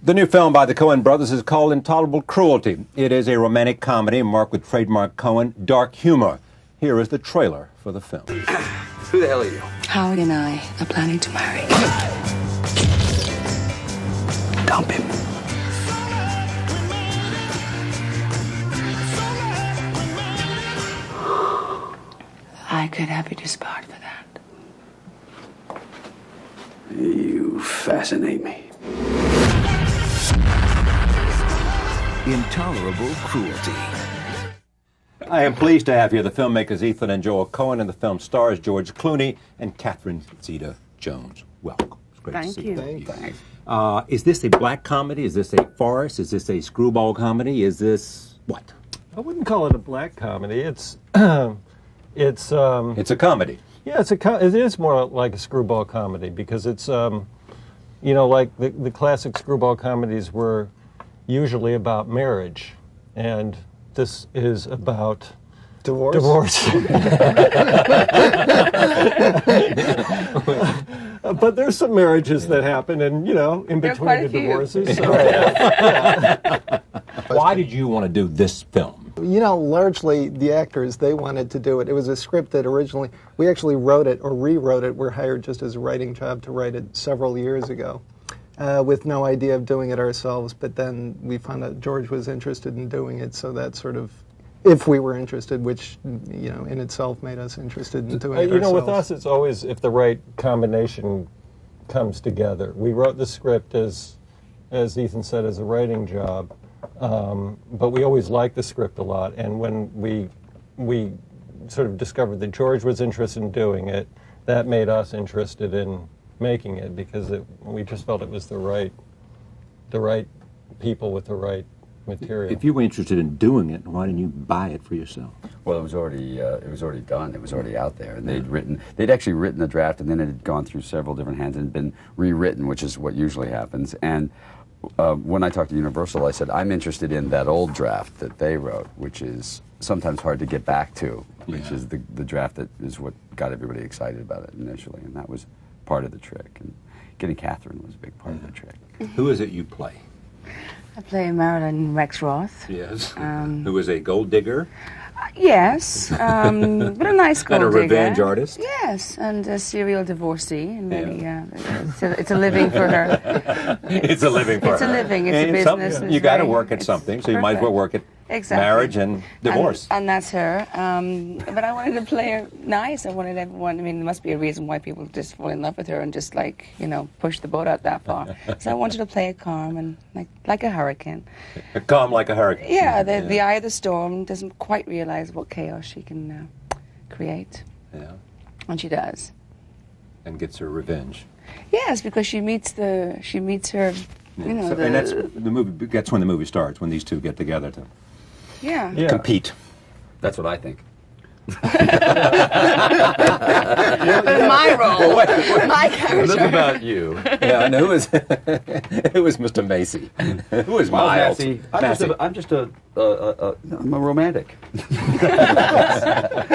The new film by the Coen brothers is called Intolerable Cruelty. It is a romantic comedy marked with trademark Coen dark humor. Here is the trailer for the film. Who the hell are you? Howard and I are planning to marry. Dump him. I could have you disbarred for that. You fascinate me. Intolerable Cruelty. I am pleased to have here the filmmakers Ethan and Joel Coen, and the film stars George Clooney and Catherine Zeta-Jones. Welcome. It's great to see you. Thanks. Is this a black comedy? Is this a farce? Is this a screwball comedy? Is this what? I wouldn't call it a black comedy. It's It's a comedy. Yeah, it is more like a screwball comedy because it's you know, like the classic screwball comedies were usually about marriage, and this is about divorce. But there's some marriages that happen, and you know, in between the divorces. So, yeah. Why did you want to do this film? You know, largely the actors, they wanted to do it. It was a script that originally, we actually wrote it or rewrote it. We're hired just as a writing job to write it several years ago with no idea of doing it ourselves. But then we found out George was interested in doing it, so that sort of, if we were interested, which, you know, in itself made us interested in doing it ourselves. You know, with us, it's always if the right combination comes together. We wrote the script, as Ethan said, as a writing job. But we always liked the script a lot, and when we sort of discovered that George was interested in doing it, that made us interested in making it because we just felt it was the right people with the right material. If you were interested in doing it, why didn't you buy it for yourself? Well, it was already done. It was already out there, and they'd actually written the draft, and then it had gone through several different hands and been rewritten, which is what usually happens. And when I talked to Universal, I said, I'm interested in that old draft that they wrote, which is sometimes hard to get back to, which is the draft that is what got everybody excited about it initially, and that was part of the trick. And getting Catherine was a big part of the trick. Who is it you play? I play Marilyn Rexroth. Yes. Who is a gold digger? Yes, but a nice gold and a digger. revenge artist? Yes, and a serial divorcee. And many, it's a living for her. It's a living for her. It's a living. It's a business. You got to work at something, so you might as well work at marriage and divorce. And that's her. But I wanted to play her nice. I wanted everyone. I mean, there must be a reason why people just fall in love with her and just like push the boat out that far. So I wanted to play it calm and like a hurricane. Calm like a hurricane. Yeah, the eye of the storm doesn't quite realize what chaos she can create. Yeah. And she does. And gets her revenge. Yes, because she meets her. You know, and that's the movie. That's when the movie starts. When these two get together to compete. That's what I think. But my role, my character. Enough about you. Yeah, and who is Mr. Macy? Who is Miles? I'm just a romantic.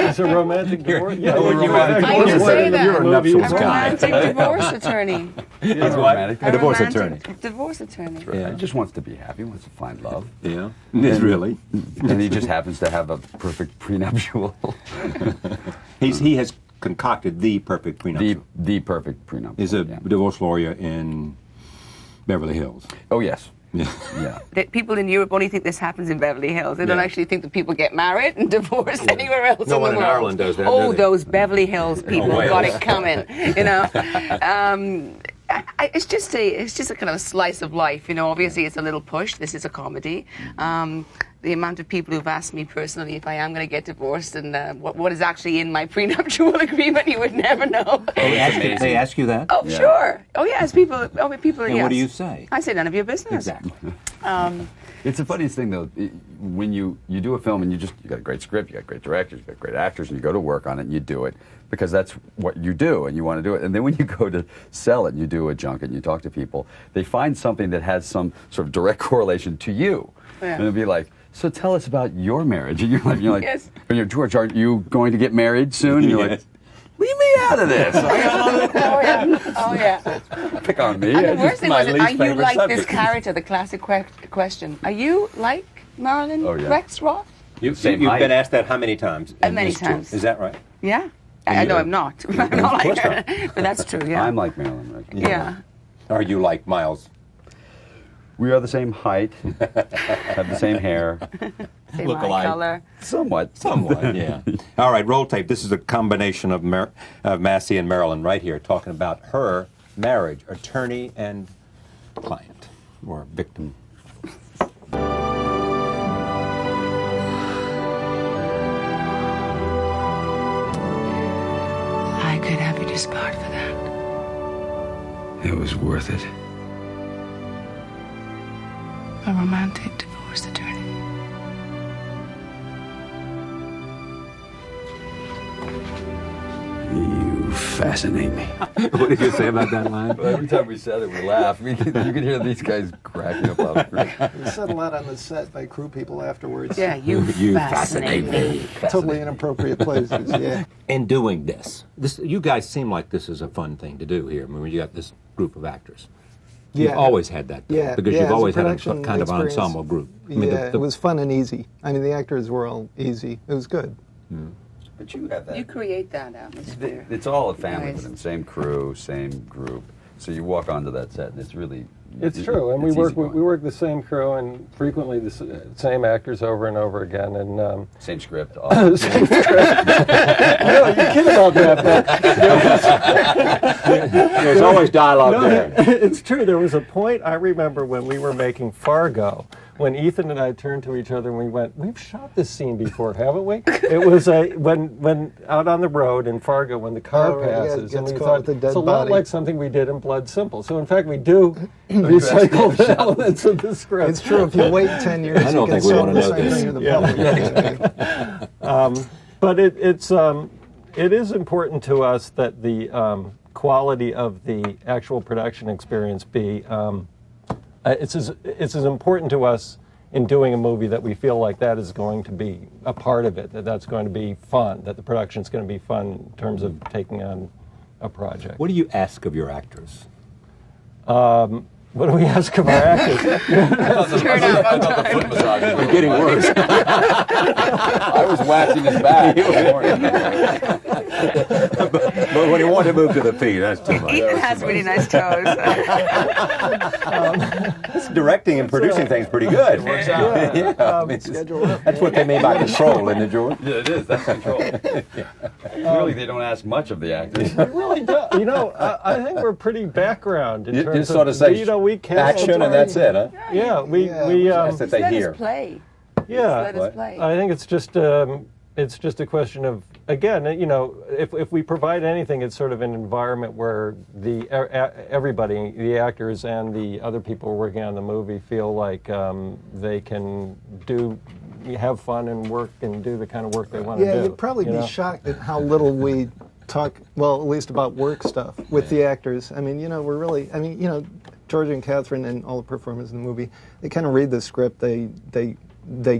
It's a romantic divorce. You're a nuptials guy. Romantic divorce attorney. He's romantic. A divorce attorney. Divorce attorney. He just wants to be happy. He wants to find love. Yeah. Really. And he just happens to have a perfect prenuptial. He has concocted the perfect prenuptial. The perfect prenuptial. He's a divorce lawyer in Beverly Hills. Oh, yes. Yeah. People in Europe only think this happens in Beverly Hills. They don't actually think that people get married and divorced anywhere else in the world. No one in Ireland does that. Oh, those Beverly Hills people got it coming. You know. It's just a kind of a slice of life, you know. Obviously, it's a little push. This is a comedy. The amount of people who've asked me personally if I am going to get divorced and what is actually in my prenuptial agreement, you would never know. They ask you that? Oh, sure. Oh, yes. People. And yes. what do you say? I say none of your business. Exactly. It's the funniest thing, though, when you do a film and you got a great script, you got great directors, you got great actors, and you go to work on it and you do it because that's what you do and you want to do it. And then when you go to sell it and you do a junket and you talk to people, they find something that has some sort of direct correlation to you. Yeah. And it'll be like, so tell us about your marriage. And you're like, yes. George, aren't you going to get married soon? And you're like, Leave me out of this. Oh yeah. Oh yeah. Pick on me. And the It's worst thing my was, least are you favorite like this subject. character? The classic question. Are you like Marilyn Oh, yeah. Rexroth? You've Same been height. asked that how many times? in Many this tour? times. Is that right? Yeah. I know you're- I'm not. I'm not Of course like not. her. But that's true. Yeah. I'm like Marilyn Monroe. yeah. Are you like Miles? We are the same height, have the same hair, Same Look eye alike. color. somewhat. Somewhat, yeah. All right, roll tape. This is a combination of Massey and Marilyn right here, talking about her marriage, attorney and client, or victim. I could have you disbarred for that. It was worth it. A romantic divorce attorney. You fascinate me. What did you say about that line? Well, every time we said it, we laughed. You could hear these guys cracking up off screen. It said a lot on the set by crew people afterwards. Yeah, you fascinate me. Totally inappropriate places, yeah. In doing this, you guys seem like this is a fun thing to do here. I mean, when you got this group of actors. You've always had that, though, Yeah, because yeah, you've as a always had a production kind of experience, ensemble group. I mean, Yeah, it was fun and easy. I mean, the actors were all easy. It was good. But you have that. You create that atmosphere. It's all a family Nice. with them. Same crew, same group. So you walk onto that set, and it's really. It's true, and we it's work easygoing. we work the same crew and frequently the same actors over and over again. And Same script. same script. No, you kid about that. But There's always dialogue there. it's true. There was a point I remember when we were making Fargo, when Ethan and I turned to each other and we went, "We've shot this scene before, haven't we?" It was when out on the road in Fargo when the car Oh, right, yeah, it passes, and gets we caught thought with the dead it's a lot body. like something we did in Blood Simple. So in fact, we do recycle the elements of the script. It's true. If you wait 10 years, I don't you think get we sold wanna the know same this. thing to the public. But it is important to us that the quality of the actual production experience be. It's as important to us in doing a movie that we feel like that is going to be a part of it, that's going to be fun, that the production's going to be fun in terms of taking on a project. What do you ask of your actors? What do we ask of our actors? Turn up on time. It's Getting worse. I was waxing his back. But when you want to move to the feet, that's too much. Ethan has really nice toes. This directing and producing things pretty good. Works out. Yeah, I mean, Schedule up. that's what they mean by control, isn't it, George? Yeah, it is. That's control. Clearly, they don't ask much of the actors. It really does. You know, I think we're pretty background in You terms just sort of say you know, we cast action and that's it, huh? Yeah, we That's what they Let hear. us play. yeah. Let us play. I think it's just a question of, again, you know, if we provide anything, it's sort of an environment where everybody, the actors and the other people working on the movie, feel like they can have fun and work and do the kind of work they want to do. Yeah, you'd probably you be know? shocked at how little we talk, well, at least about work stuff with the actors. I mean, you know, we're really, I mean, you know, George and Catherine and all the performers in the movie, they kind of read the script, they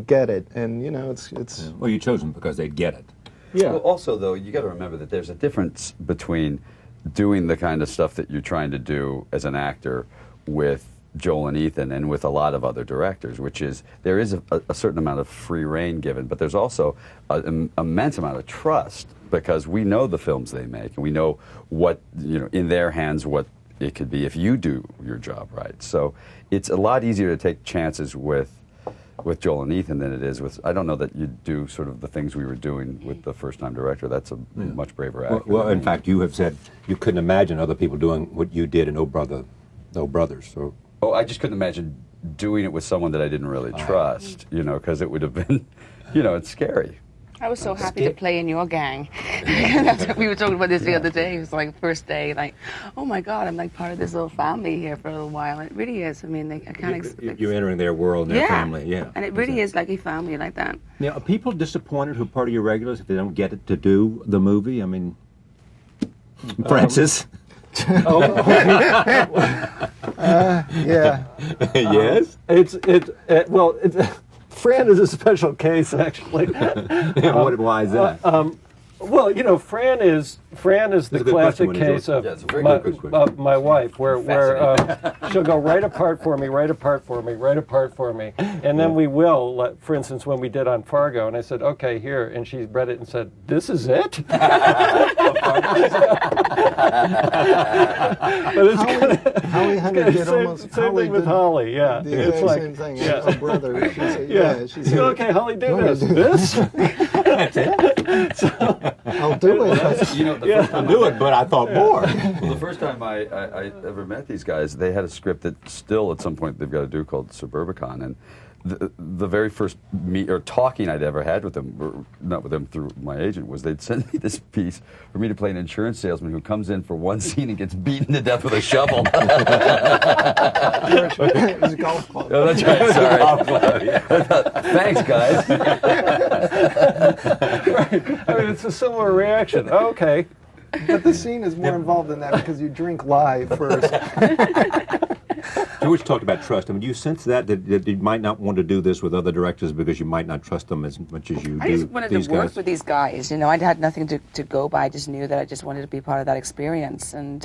get it, and you know, it's. Well, you chose them because they get it. Yeah. Well, also, though, you got to remember that there's a difference between doing the kind of stuff that you're trying to do as an actor with Joel and Ethan and with a lot of other directors, which is there is a certain amount of free reign given, but there's also an immense amount of trust because we know the films they make and we know what, you know, in their hands what it could be if you do your job right. So it's a lot easier to take chances with Joel and Ethan than it is with, I don't know that you'd do sort of the things we were doing with the first-time director. That's a much braver act. Well, in fact, you have said you couldn't imagine other people doing what you did in No Brothers. So. Oh, I just couldn't imagine doing it with someone that I didn't really trust, you know, because it would have been, you know, it's scary. I was so happy to play in your gang. That's what we were talking about this the other day. It was like first day, like, oh my God, I'm like part of this little family here for a little while. And it really is. I mean, I can't You're entering their world and their family, yeah. And it really is like a family like that. Now, are people disappointed who are part of your regulars if they don't get it to do the movie? I mean, Francis. Yeah. Yes. Fran is a special case, actually. Why is that? Well, you know, Fran is a the good classic question when you do case it. of Yeah, it's a very my, good question. of my wife, where she'll go right apart for me, right apart for me, right apart for me, and then we will. For instance, when we did on Fargo, and I said, "Okay, here," and she read it and said, "This is it." But it's Holly Hunter did almost same thing with Holly. Yeah, The it's exact like same thing. yeah. Her brother. She said, Yeah. she said, Okay, Holly, do wanna this. do This? I'll do it. You know, the first I time knew it, but I thought more. Well, the first time I ever met these guys, they had a script that still at some point they've got to do called Suburbicon, and the very first talking I'd ever had with them, or not with them through my agent, was they'd send me this piece for me to play an insurance salesman who comes in for one scene and gets beaten to death with a shovel. It was a golf club. Oh, that's right. Sorry. Thanks, guys. I mean, it's a similar reaction. Okay. But the scene is more involved than that because you drink live first. George talked about trust. I mean, do you sense that you might not want to do this with other directors because you might not trust them as much as you I do just wanted these to work guys? with these guys. You know, I had nothing to go by. I just knew that I just wanted to be part of that experience, and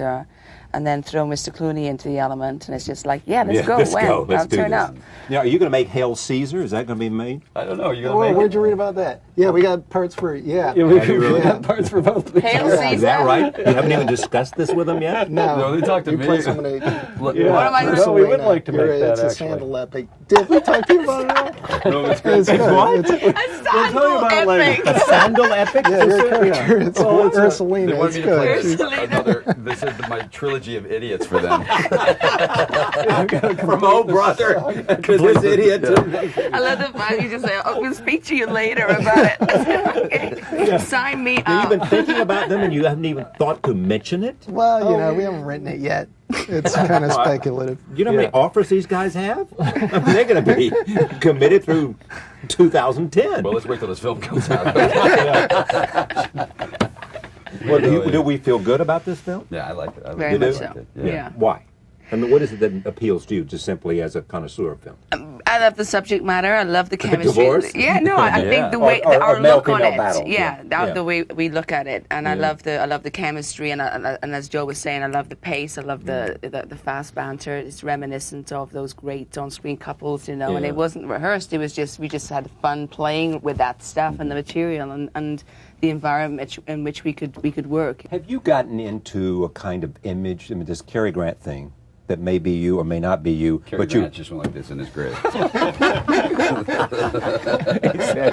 then throw Mr. Clooney into the element, and it's just like, yeah, let's go. Let's when? go. Let's I'll do turn this. up. Now, are you going to make Hail Caesar? Is that going to be made? I don't know. You Oh, gonna make where'd it? you read about that? Yeah, we got parts for Yeah, yeah. we really? have parts for both. Hail Is Caesar. that right? You haven't even discussed this with them yet? No, No, they talked to you me. play somebody. Yeah. What am I No, we would like to make You're- that, It's a actually. sandal epic. Did we talk to you about it at all? No, it's good. It's good. what? It's- A sandal about later. epic. Sandal epic? yeah, your character. It's Ursulina. They wanted It's me to play good. Ursulina. they said my trilogy of idiots for them. From Oh Brother, Complete Idiot. I love the fact you just say, "Oh, we'll speak to you later about it." Okay. Sign me Have you up. been thinking about them and you haven't even thought to mention it? Well, you know, we haven't written it yet. It's kind of speculative. Do you know how many offers these guys have? I mean, they're going to be committed through 2010. Well, let's wait till this film comes out. Well, do we feel good about this film? Yeah, I like it. Very You much do? so. Yeah. Yeah. Why? I mean, what is it that appeals to you just simply as a connoisseur film? I love the subject matter. I love the chemistry. divorce? Yeah, no, I Yeah. think the way Or our look on male-female it. battle. Yeah, Yeah. the way we look at it, and I love the chemistry, and as Joe was saying, I love the pace. I love the fast banter. It's reminiscent of those great on-screen couples, you know. And Yeah. it wasn't rehearsed. It was just we just had fun playing with that stuff and the material and the environment in which we could work. Have you gotten into a kind of image, I mean, this Cary Grant thing, that may be you or may not be you, Cary but Grant just went like this in his grave.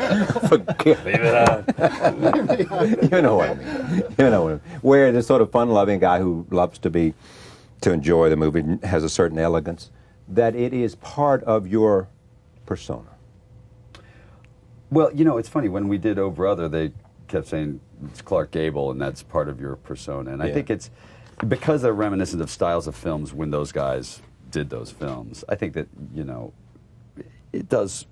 Leave it out. You know what I mean. You know what I mean. Where this sort of fun-loving guy who loves to enjoy the movie, has a certain elegance, that it is part of your persona. Well, you know, it's funny. When we did Oh Brother, they kept saying it's Clark Gable, and that's part of your persona. And I Yeah. think it's because they're reminiscent of styles of films when those guys did those films. I think that, you know, it does.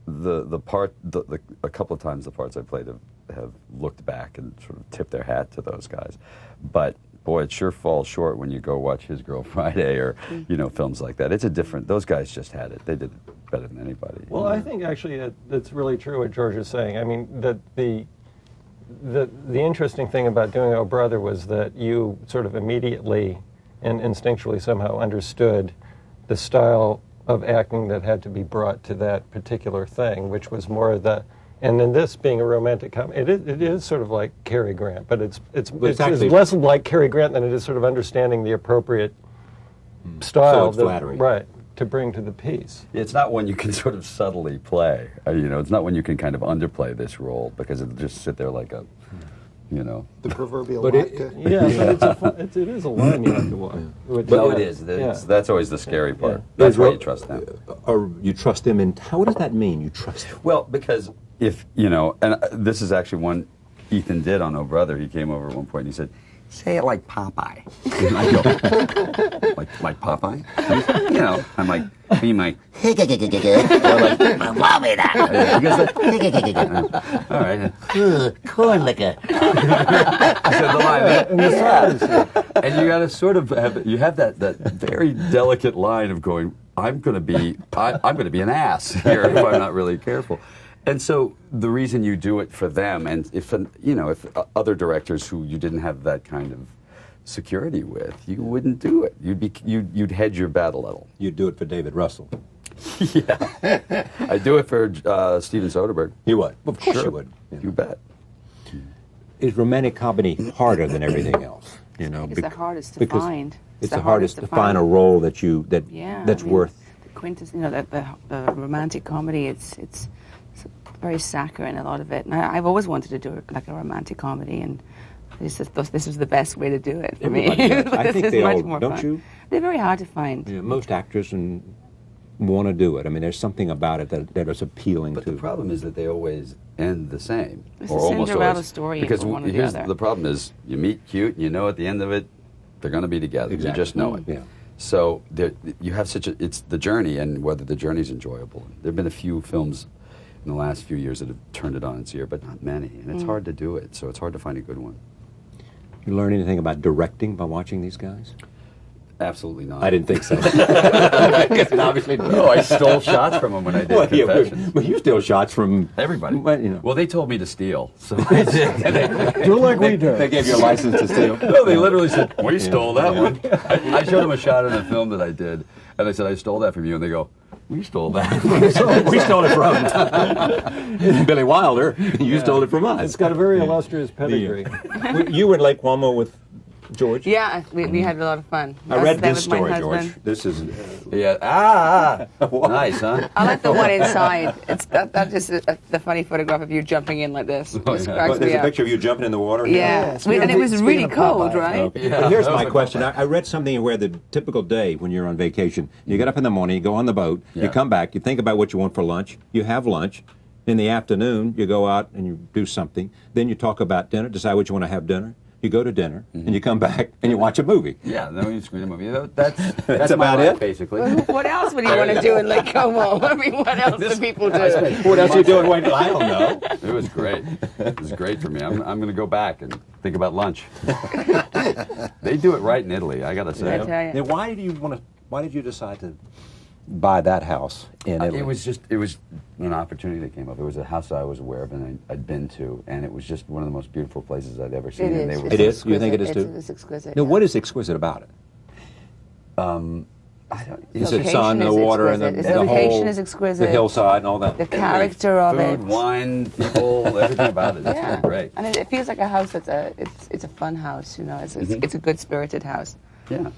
A couple of times the parts I played have looked back and sort of tipped their hat to those guys. But boy, it sure falls short when you go watch His Girl Friday or you know, films like that. It's a different. Those guys just had it. They did it better than anybody. Well, I think actually that's really true what George is saying. I mean, that the interesting thing about doing Oh Brother was that you sort of immediately and instinctually somehow understood the style of acting that had to be brought to that particular thing, which was more of the. And then this being a romantic comedy, it is sort of like Cary Grant, but it's actually less like Cary Grant than it is sort of understanding the appropriate style, So it's flattering. right, to bring to the piece. It's not one you can sort of subtly play. You know, it's not one you can kind of underplay this role because it'll just sit there like a, you know. The proverbial But vodka. Yeah, but it is a line you have to walk. Well, it is. That's always the scary part. That's why you trust them. Or you trust them in, what does that mean, you trust them? Well, because if, you know, and this is actually one Ethan did on Oh Brother. He came over at one point and he said, say it like Popeye. And I go, like Popeye? You know, I'm like, being like, they're like, allow me that. He goes, like, all right. Corn liquor. I said the line. And you got to sort of have that very delicate line of going, I'm going to be an ass here if I'm not really careful. And so the reason you do it for them, and if other directors who you didn't have that kind of security with, you wouldn't do it. You'd hedge your bet a little. You'd do it for David Russell. Yeah, I do it for Steven Soderbergh. You would? Of course Sure. you would. Yeah. You bet. Is romantic comedy harder than everything else? It's the hardest to find. It's the hardest to find a role that's worth. The quintess, the romantic comedy. It's very saccharine, a lot of it. And I've always wanted to do like a romantic comedy, and this was the best way to do it for me. I think they all, more don't fun. you? They're very hard to find. Yeah, most actors want to do it. I mean, there's something about it that is appealing But to. the problem is that they always end the same, It's or the almost Cinderella always. story Because for one or the here's other. the problem: is you meet cute, and you know at the end of it, they're going to be together. Exactly. You just know it. Yeah. So you have it's the journey, and whether the journey's enjoyable. There've been a few films in the last few years that have turned it on its ear, but not many, and it's hard to do it. So it's hard to find a good one. You learn anything about directing by watching these guys? Absolutely not. I didn't think so. Obviously, No, I stole shots from them when I did Confessions. But you steal shots from Everybody. Well, Well, they told me to steal, so I did. Do like we do. They gave you a license to steal. No, they literally said, we stole that one. I showed them a shot in a film that I did, and I said, I stole that from you, and they go, we stole that. We stole it from Billy Wilder. You stole it from us. It's got a very illustrious pedigree. You were in Lake Como with George? Yeah, we had a lot of fun. I read That this was my story, husband. George. This is Yeah. Nice, huh? I like the one inside. It's that just the funny photograph of you jumping in like this. Just cracks there's me a up. picture of you jumping in the water. Yeah, and it was speaking really of cold, Popeye. right? Okay. Yeah, But here's that was my like question. Popeye. I read something where the typical day when you're on vacation, you get up in the morning, you go on the boat, you Yeah. come back, you think about what you want for lunch, you have lunch. In the afternoon, you go out and you do something. Then you talk about dinner, decide what you want to have dinner. You go to dinner, and you come back, and you watch a movie. Yeah, then you screen a movie. That's about my life, it? basically. What else would you want to do in Lake Como? I mean, what else do people do? What else are you doing? Wait, I don't know. It was great. It was great for me. I'm going to go back and think about lunch. They do it right in Italy, I got to I say. tell you. Now, why did you decide to buy that house in Italy? It was an opportunity that came up. It was a house I was aware of and I'd been to, and it was just one of the most beautiful places I'd ever seen. It and is. they were, It is? You think it is too? It's exquisite. Now, what is exquisite about it? I don't, Is Location it sun, the is water, and the, exquisite. the The location whole, is exquisite. the hillside, and all that? The character of food, it. wine, people, everything about it. It's Yeah, really great. and it feels like a house that's it's a fun house. You know, it's a good spirited house. Yeah.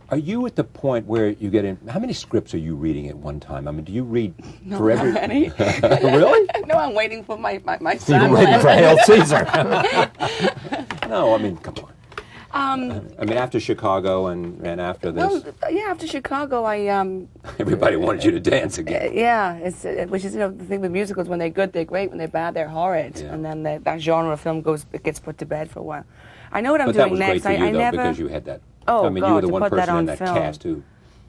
Are you at the point where you get in? How many scripts are you reading at one time? I mean, do you read Not for every? many. Really? No, I'm waiting for my son. You're waiting for Hail Caesar. No, I mean, come on. I mean, after Chicago and after this, Well, yeah, after Chicago, everybody wanted you to dance again. yeah, it's which is the thing with musicals. When they're good, they're great. When they're bad, they're horrid. Yeah. And then that genre of film gets put to bed for a while. I know what I'm But that doing was next. great for you, I though, never because you had that. Oh, I mean, God, you were the to one put that person in on that film. cast who.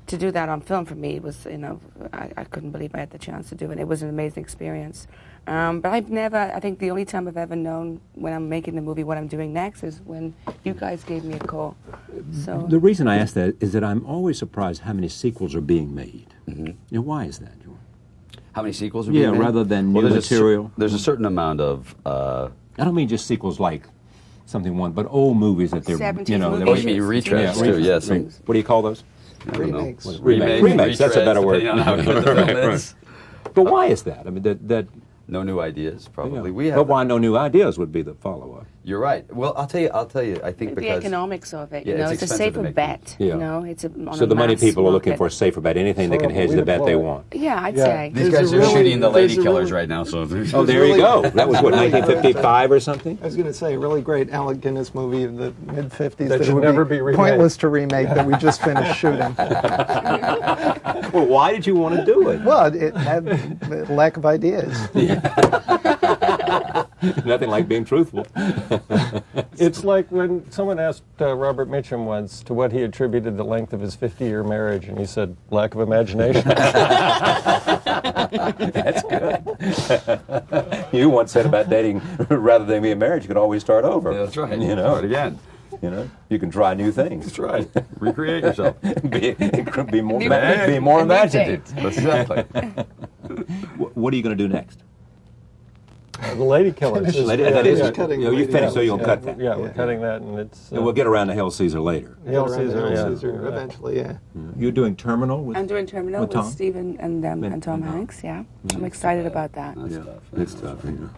to do that on film for me was, I couldn't believe I had the chance to do it. It was an amazing experience. But I think the only time I've ever known when I'm making the movie what I'm doing next is when you guys gave me a call. So The reason I ask that is that I'm always surprised how many sequels are being made. Mm-hmm. Why is that, George? How many sequels are being made? rather than new there's material. There's a certain amount of... I don't mean just sequels like something one, but old movies that they're, 70s they're movies. Oh, you mean retreads, too, yes. What do you call those? I don't know. Remakes. Remakes, that's a better word. depending on how good the film is. But why is that? I mean, that No new ideas, probably. Yeah. We have. But why no new ideas would be the follow-up. You're right. Well, I'll tell you. I think the because economics of it, Yeah, it's a expensive to safer make bet. Yeah. It's on So a the money mass people are looking market. for a safer bet, anything that can hedge the bet they want. Yeah, I'd Yeah. say. these There's guys a are really- shooting the lady there's a killers really- right now. So Oh, there you really- go. That was what, 1955 or something? I was going to say, a really great Alec Guinness movie of the mid-50s That it should would never be remade. pointless to remake that we just finished shooting. Well, why did you want to do it? Well, it had a lack of ideas. Nothing like being truthful. It's like when someone asked Robert Mitchum once to what he attributed the length of his 50-year marriage, and he said, lack of imagination. That's good. You once said about dating, rather than being married, you could always start over. Yeah, that's right. You know, Start again. You can try new things. That's right. Recreate yourself. be more, New- be more a new imaginative. date. Exactly. What are you going to do next? The Lady Killers. That is, We're cutting you Lady finished, so you'll yeah, cut that. Yeah, we're cutting that, and it's. And we'll get around to Hail Caesar later. Hail Around Caesar, Hail yeah. Caesar, eventually, yeah. You're doing Terminal with I'm doing Terminal With with, Tom? Stephen and Tom Hanks, yeah. I'm excited about that. That's Yeah, tough. it's tough, you know,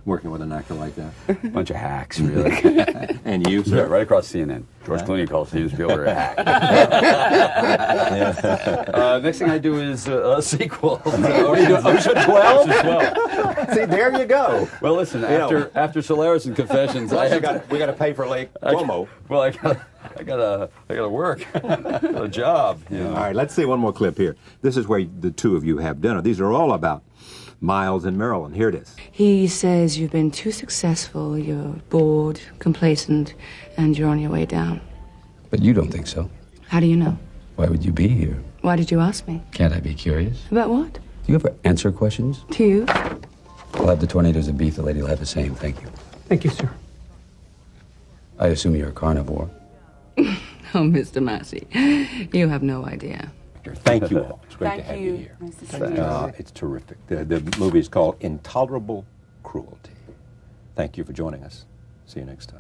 working with an actor like that. Bunch of hacks, really. And you, Yeah, sir? right across CNN. George Clooney calls Steven Spielberg a hack. Next thing I do is a sequel. Ocean 12? 12. See, there you go. Well, listen, know. after Solaris and Confessions, We got to pay for Lake Como. Well, I gotta work. A job. You know. All right, let's see one more clip here. This is where the two of you have dinner. These are all about Miles and Marilyn. Here it is. He says you've been too successful, you're bored, complacent, and you're on your way down. But you don't think so. How do you know? Why would you be here? Why did you ask me? Can't I be curious? About what? Do you ever answer questions? To you? I'll have the tornadoes of beef. The lady will have the same. Thank you. Thank you, sir. I assume you're a carnivore. Oh, Mr. Massey, you have no idea. Thank you all. It's great to Thank have you. you here. Nice to see you. It's terrific. The movie is called Intolerable Cruelty. Thank you for joining us. See you next time.